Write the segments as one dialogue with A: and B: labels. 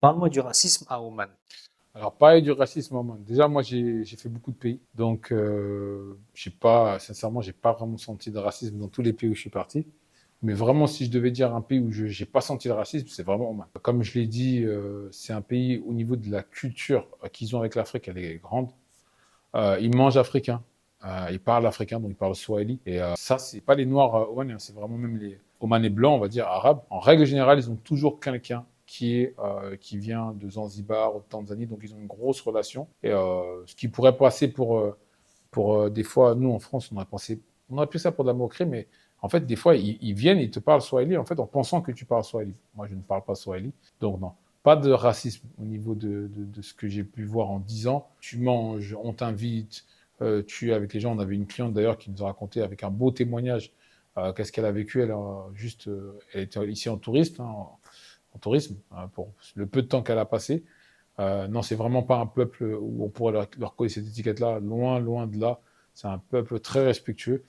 A: Parle-moi du racisme à Oman.
B: Alors, pareil du racisme, Oman. Déjà, moi, j'ai fait beaucoup de pays. Donc, sincèrement, j'ai pas vraiment senti de racisme dans tous les pays où je suis parti. Mais vraiment, si je devais dire un pays où je n'ai pas senti le racisme, c'est vraiment Oman. Comme je l'ai dit, c'est un pays au niveau de la culture qu'ils ont avec l'Afrique, elle est grande. Ils mangent africain. Ils parlent africain, donc ils parlent swahili. Et ça, c'est pas les Noirs omanais, hein, c'est vraiment même les Omanais blancs, on va dire arabes. En règle générale, ils ont toujours quelqu'un qui vient de Zanzibar ou de Tanzanie, donc ils ont une grosse relation. Et ce qui pourrait passer pour des fois, nous en France, on aurait pris ça pour de la moquerie, mais en fait, des fois, ils viennent, ils te parlent swahili, en fait, en pensant que tu parles swahili. Moi, je ne parle pas swahili, donc non. Pas de racisme au niveau de ce que j'ai pu voir en 10 ans. Tu manges, on t'invite, tu es avec les gens. On avait une cliente d'ailleurs qui nous a raconté avec un beau témoignage qu'est-ce qu'elle a vécu. Elle était ici en touriste, hein, en tourisme, pour le peu de temps qu'elle a passé. Non, c'est vraiment pas un peuple où on pourrait leur coller cette étiquette-là, loin, loin de là. C'est un peuple très respectueux,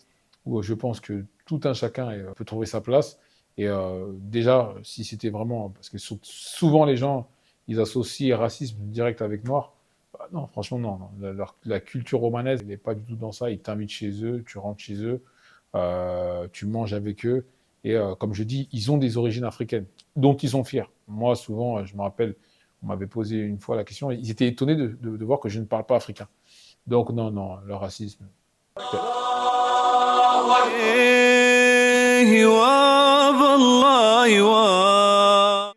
B: où je pense que tout un chacun peut trouver sa place. Et déjà, si c'était vraiment, parce que souvent les gens, ils associent racisme direct avec noir. Bah non, franchement, non. Non. La culture romanaise, elle n'est pas du tout dans ça. Ils t'invitent chez eux, tu rentres chez eux, tu manges avec eux. Et comme je dis, ils ont des origines africaines, dont ils sont fiers. Moi, souvent, je me rappelle, on m'avait posé une fois la question, ils étaient étonnés de voir que je ne parle pas africain. Donc, non, non, le racisme, peut-être.
C: والله